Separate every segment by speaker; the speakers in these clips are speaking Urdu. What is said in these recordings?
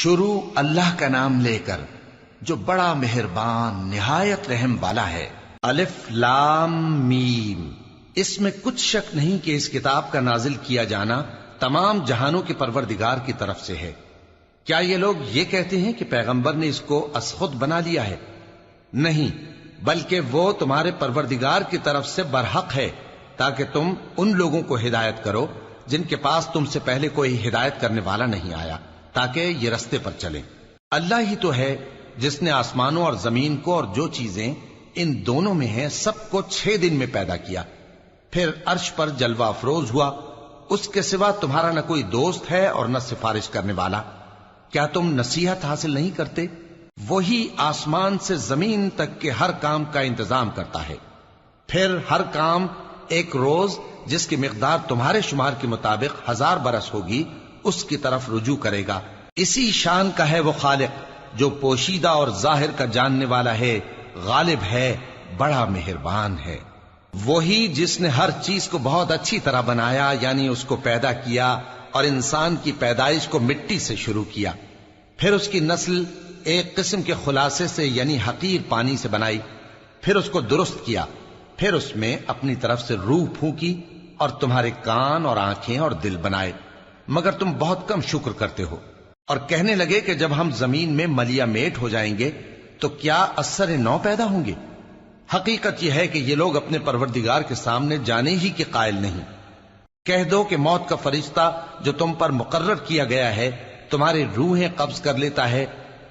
Speaker 1: شروع اللہ کا نام لے کر جو بڑا مہربان نہایت رحم والا ہے۔ الف لام میم۔ اس میں کچھ شک نہیں کہ اس کتاب کا نازل کیا جانا تمام جہانوں کے پروردگار کی طرف سے ہے۔ کیا یہ لوگ یہ کہتے ہیں کہ پیغمبر نے اس کو از خود بنا لیا ہے؟ نہیں، بلکہ وہ تمہارے پروردگار کی طرف سے برحق ہے، تاکہ تم ان لوگوں کو ہدایت کرو جن کے پاس تم سے پہلے کوئی ہدایت کرنے والا نہیں آیا، تاکہ یہ رستے پر چلیں۔ اللہ ہی تو ہے جس نے آسمانوں اور زمین کو اور جو چیزیں ان دونوں میں ہیں سب کو 6 دن میں پیدا کیا، پھر عرش پر جلوہ افروز ہوا۔ اس کے سوا تمہارا نہ کوئی دوست ہے اور نہ سفارش کرنے والا۔ کیا تم نصیحت حاصل نہیں کرتے؟ وہی آسمان سے زمین تک کے ہر کام کا انتظام کرتا ہے، پھر ہر کام ایک روز جس کی مقدار تمہارے شمار کے مطابق 1000 برس ہوگی اس کی طرف رجوع کرے گا۔ اسی شان کا ہے وہ خالق جو پوشیدہ اور ظاہر کا جاننے والا ہے، غالب ہے، بڑا مہربان ہے۔ وہی جس نے ہر چیز کو بہت اچھی طرح بنایا، یعنی اس کو پیدا کیا اور انسان کی پیدائش کو مٹی سے شروع کیا، پھر اس کی نسل ایک قسم کے خلاصے سے یعنی حقیر پانی سے بنائی، پھر اس کو درست کیا، پھر اس میں اپنی طرف سے روح پھونکی اور تمہارے کان اور آنکھیں اور دل بنائے، مگر تم بہت کم شکر کرتے ہو۔ اور کہنے لگے کہ جب ہم زمین میں ملیا میٹ ہو جائیں گے تو کیا اثر نو پیدا ہوں گے؟ حقیقت یہ ہے کہ یہ لوگ اپنے پروردگار کے سامنے جانے ہی کے قائل نہیں۔ کہہ دو کہ موت کا فرشتہ جو تم پر مقرر کیا گیا ہے تمہاری روحیں قبض کر لیتا ہے،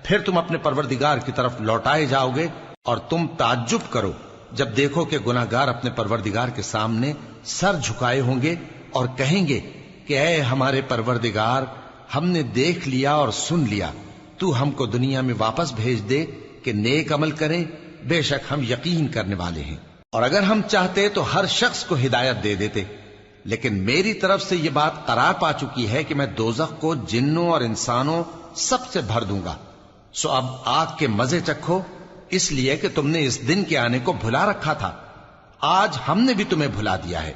Speaker 1: پھر تم اپنے پروردگار کی طرف لوٹائے جاؤ گے، اور تم تعجب کرو جب دیکھو کہ گناہگار اپنے پروردگار کے سامنے سر جھکائے ہوں گے اور کہیں گے کہ اے ہمارے پروردگار، ہم نے دیکھ لیا اور سن لیا، تو ہم کو دنیا میں واپس بھیج دے کہ نیک عمل کریں، بے شک ہم یقین کرنے والے ہیں۔ اور اگر ہم چاہتے تو ہر شخص کو ہدایت دے دیتے، لیکن میری طرف سے یہ بات قرار پا چکی ہے کہ میں دوزخ کو جنوں اور انسانوں سب سے بھر دوں گا، سو اب آگ کے مزے چکھو، اس لیے کہ تم نے اس دن کے آنے کو بھلا رکھا تھا۔ آج ہم نے بھی تمہیں بھلا دیا ہے،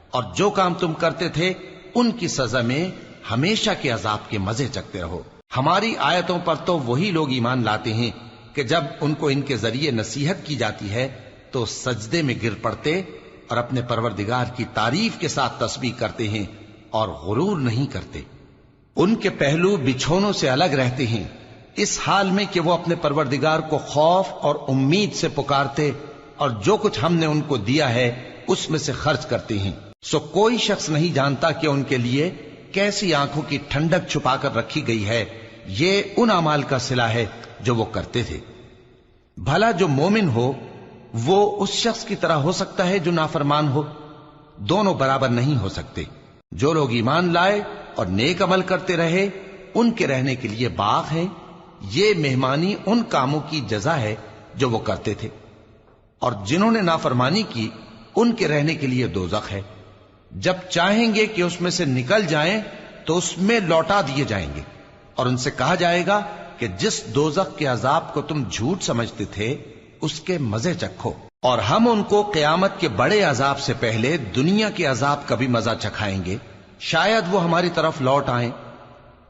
Speaker 1: اور جو کام تم کرتے تھے ان کی سزا میں ہمیشہ کے عذاب کے مزے چکتے رہو۔ ہماری آیتوں پر تو وہی لوگ ایمان لاتے ہیں کہ جب ان کو ان کے ذریعے نصیحت کی جاتی ہے تو سجدے میں گر پڑتے اور اپنے پروردگار کی تعریف کے ساتھ تسبیح کرتے ہیں اور غرور نہیں کرتے۔ ان کے پہلو بچھونوں سے الگ رہتے ہیں، اس حال میں کہ وہ اپنے پروردگار کو خوف اور امید سے پکارتے اور جو کچھ ہم نے ان کو دیا ہے اس میں سے خرچ کرتے ہیں۔ سو کوئی شخص نہیں جانتا کہ ان کے لیے کیسی آنکھوں کی ٹھنڈک چھپا کر رکھی گئی ہے، یہ ان اعمال کا صلہ ہے جو وہ کرتے تھے۔ بھلا جو مومن ہو وہ اس شخص کی طرح ہو سکتا ہے جو نافرمان ہو؟ دونوں برابر نہیں ہو سکتے۔ جو لوگ ایمان لائے اور نیک عمل کرتے رہے ان کے رہنے کے لیے باغ ہے، یہ مہمانی ان کاموں کی جزا ہے جو وہ کرتے تھے، اور جنہوں نے نافرمانی کی ان کے رہنے کے لیے دوزخ ہے، جب چاہیں گے کہ اس میں سے نکل جائیں تو اس میں لوٹا دیے جائیں گے، اور ان سے کہا جائے گا کہ جس دوزخ کے عذاب کو تم جھوٹ سمجھتے تھے اس کے مزے چکھو، اور ہم ان کو قیامت کے بڑے عذاب سے پہلے دنیا کے عذاب کا بھی مزہ چکھائیں گے، شاید وہ ہماری طرف لوٹ آئیں۔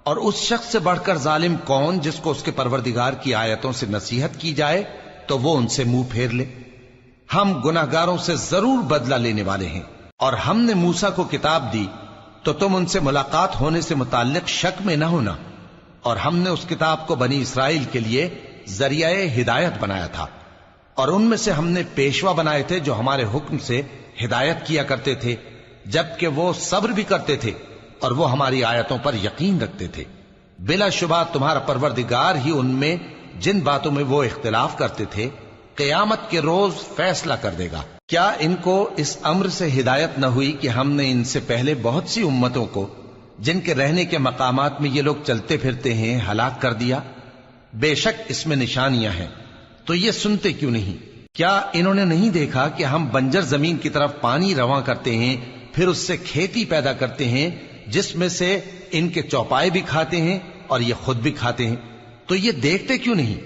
Speaker 1: اور اس شخص سے بڑھ کر ظالم کون جس کو اس کے پروردگار کی آیتوں سے نصیحت کی جائے تو وہ ان سے منہ پھیر لے۔ ہم گناہگاروں سے ضرور بدلہ لینے والے ہیں، اور ہم نے موسیٰ کو کتاب دی تو تم ان سے ملاقات ہونے سے متعلق شک میں نہ ہونا، اور ہم نے اس کتاب کو بنی اسرائیل کے لیے ذریعہ ہدایت بنایا تھا، اور ان میں سے ہم نے پیشوا بنائے تھے جو ہمارے حکم سے ہدایت کیا کرتے تھے، جبکہ وہ صبر بھی کرتے تھے اور وہ ہماری آیتوں پر یقین رکھتے تھے۔ بلا شبہ تمہارا پروردگار ہی ان میں جن باتوں میں وہ اختلاف کرتے تھے قیامت کے روز فیصلہ کر دے گا۔ کیا ان کو اس امر سے ہدایت نہ ہوئی کہ ہم نے ان سے پہلے بہت سی امتوں کو جن کے رہنے کے مقامات میں یہ لوگ چلتے پھرتے ہیں ہلاک کر دیا؟ بے شک اس میں نشانیاں ہیں، تو یہ سنتے کیوں نہیں؟ کیا انہوں نے نہیں دیکھا کہ ہم بنجر زمین کی طرف پانی رواں کرتے ہیں، پھر اس سے کھیتی پیدا کرتے ہیں جس میں سے ان کے چوپائے بھی کھاتے ہیں اور یہ خود بھی کھاتے ہیں؟ تو یہ دیکھتے کیوں نہیں؟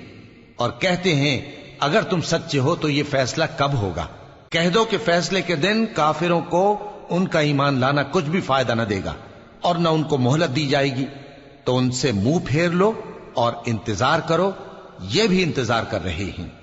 Speaker 1: اور کہتے ہیں اگر تم سچے ہو تو یہ فیصلہ کب ہوگا؟ کہہ دو کہ فیصلے کے دن کافروں کو ان کا ایمان لانا کچھ بھی فائدہ نہ دے گا اور نہ ان کو مہلت دی جائے گی، تو ان سے منہ پھیر لو اور انتظار کرو، یہ بھی انتظار کر رہے ہیں۔